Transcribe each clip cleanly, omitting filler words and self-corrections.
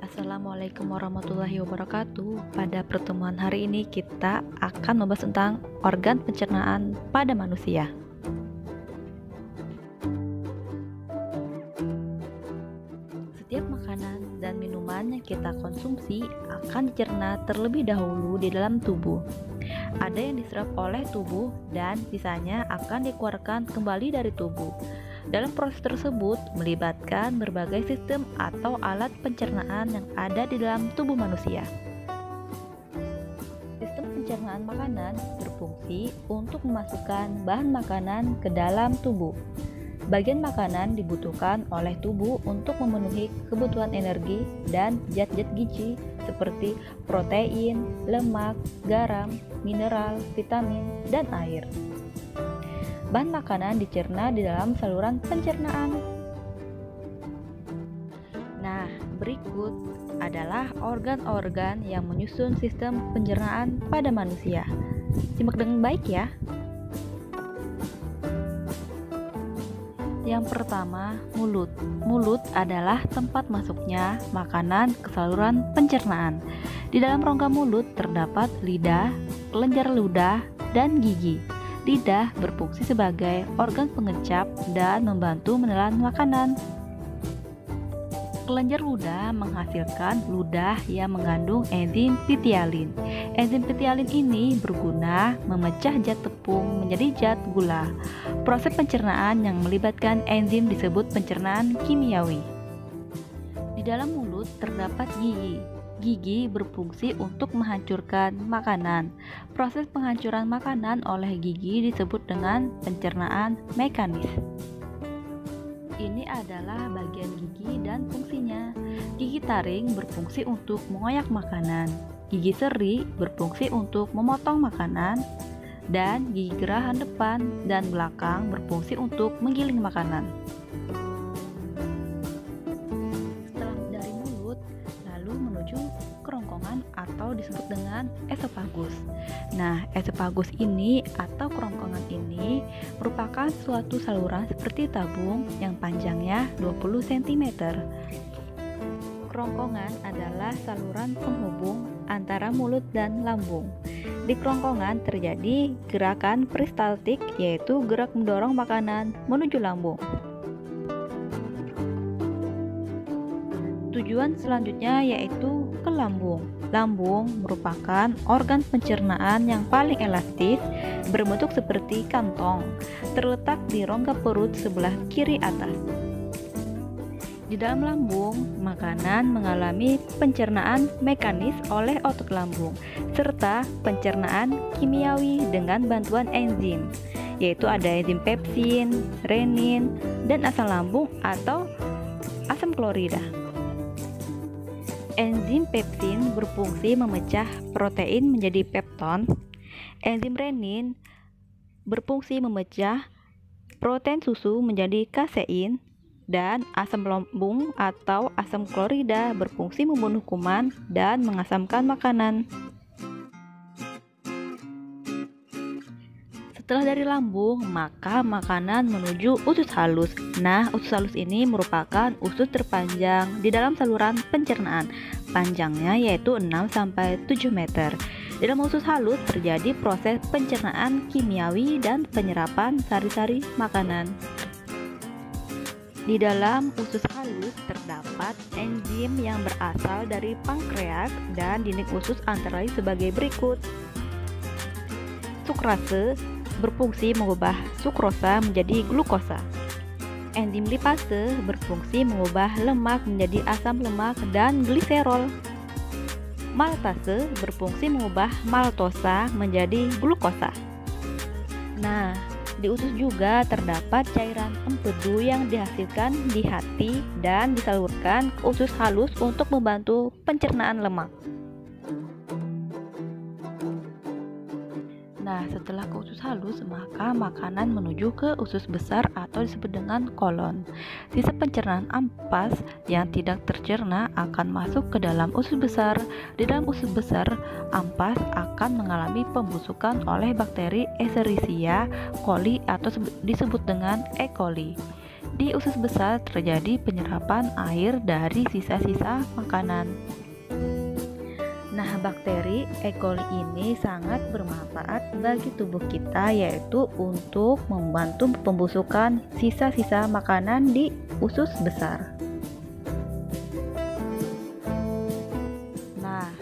Assalamualaikum warahmatullahi wabarakatuh. Pada pertemuan hari ini kita akan membahas tentang organ pencernaan pada manusia. Setiap makanan dan minuman yang kita konsumsi akan dicerna terlebih dahulu di dalam tubuh. Ada yang diserap oleh tubuh dan sisanya akan dikeluarkan kembali dari tubuh. Dalam proses tersebut melibatkan berbagai sistem atau alat pencernaan yang ada di dalam tubuh manusia. Sistem pencernaan makanan berfungsi untuk memasukkan bahan makanan ke dalam tubuh. Bagian makanan dibutuhkan oleh tubuh untuk memenuhi kebutuhan energi dan zat-zat gizi seperti protein, lemak, garam, mineral, vitamin, dan air. Bahan makanan dicerna di dalam saluran pencernaan. Nah, berikut adalah organ-organ yang menyusun sistem pencernaan pada manusia. Simak dengan baik ya. Yang pertama, mulut. Mulut adalah tempat masuknya makanan ke saluran pencernaan. Di dalam rongga mulut terdapat lidah, kelenjar ludah, dan gigi. Lidah berfungsi sebagai organ pengecap dan membantu menelan makanan. Kelenjar ludah menghasilkan ludah yang mengandung enzim pitialin. Enzim pitialin ini berguna memecah zat tepung menjadi zat gula. Proses pencernaan yang melibatkan enzim disebut pencernaan kimiawi. Di dalam mulut terdapat gigi. Gigi berfungsi untuk menghancurkan makanan. Proses penghancuran makanan oleh gigi disebut dengan pencernaan mekanis. Ini adalah bagian gigi dan fungsinya. Gigi taring berfungsi untuk mengoyak makanan. Gigi seri berfungsi untuk memotong makanan. Dan gigi gerahan depan dan belakang berfungsi untuk menggiling makanan. Kerongkongan atau disebut dengan esofagus. Nah, esofagus ini atau kerongkongan ini merupakan suatu saluran seperti tabung yang panjangnya 20 cm. Kerongkongan adalah saluran penghubung antara mulut dan lambung. Di kerongkongan terjadi gerakan peristaltik, yaitu gerak mendorong makanan menuju lambung. Tujuan selanjutnya yaitu ke lambung. Lambung merupakan organ pencernaan yang paling elastis, berbentuk seperti kantong, terletak di rongga perut sebelah kiri atas. Di dalam lambung, makanan mengalami pencernaan mekanis oleh otot lambung, serta pencernaan kimiawi dengan bantuan enzim, yaitu ada enzim pepsin, renin, dan asam lambung atau asam klorida. Enzim pepsin berfungsi memecah protein menjadi pepton. Enzim renin berfungsi memecah protein susu menjadi kasein. Dan asam lambung atau asam klorida berfungsi membunuh kuman dan mengasamkan makanan. Setelah dari lambung, maka makanan menuju usus halus. Nah, usus halus ini merupakan usus terpanjang di dalam saluran pencernaan. Panjangnya yaitu 6-7 meter. Di dalam usus halus terjadi proses pencernaan kimiawi dan penyerapan sari-sari makanan. Di dalam usus halus terdapat enzim yang berasal dari pankreas dan dinding usus antara lain sebagai berikut. Sukrase berfungsi mengubah sukrosa menjadi glukosa. Enzim lipase berfungsi mengubah lemak menjadi asam lemak dan gliserol. Maltase berfungsi mengubah maltosa menjadi glukosa. Nah, di usus juga terdapat cairan empedu yang dihasilkan di hati dan disalurkan ke usus halus untuk membantu pencernaan lemak. Nah, setelah ke usus halus, maka makanan menuju ke usus besar atau disebut dengan kolon. Sisa pencernaan ampas yang tidak tercerna akan masuk ke dalam usus besar. Di dalam usus besar, ampas akan mengalami pembusukan oleh bakteri Escherichia coli atau disebut dengan E. coli. Di usus besar terjadi penyerapan air dari sisa-sisa makanan. Nah, bakteri E. coli ini sangat bermanfaat bagi tubuh kita, yaitu untuk membantu pembusukan sisa-sisa makanan di usus besar. Nah,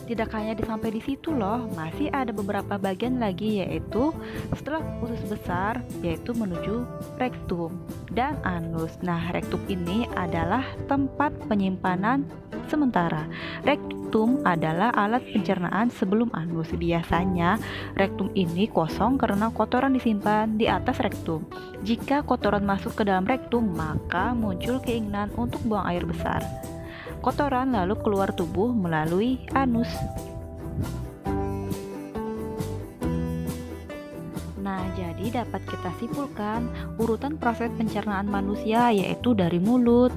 tidak hanya sampai di situ loh, masih ada beberapa bagian lagi, yaitu setelah usus besar, yaitu menuju rektum dan anus. Nah, rektum ini adalah tempat penyimpanan sementara. Rektum adalah alat pencernaan sebelum anus. Biasanya rektum ini kosong karena kotoran disimpan di atas rektum. Jika kotoran masuk ke dalam rektum, maka muncul keinginan untuk buang air besar. Kotoran lalu keluar tubuh melalui anus. Nah, jadi dapat kita simpulkan urutan proses pencernaan manusia, yaitu dari mulut,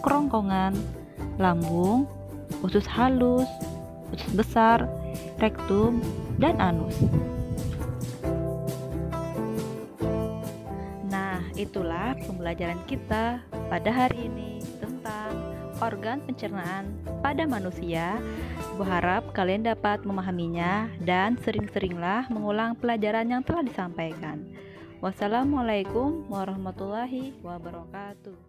kerongkongan, lambung, usus halus, usus besar, rektum, dan anus. Nah, itulah pembelajaran kita pada hari ini tentang organ pencernaan pada manusia. Berharap kalian dapat memahaminya dan sering-seringlah mengulang pelajaran yang telah disampaikan. Wassalamualaikum warahmatullahi wabarakatuh.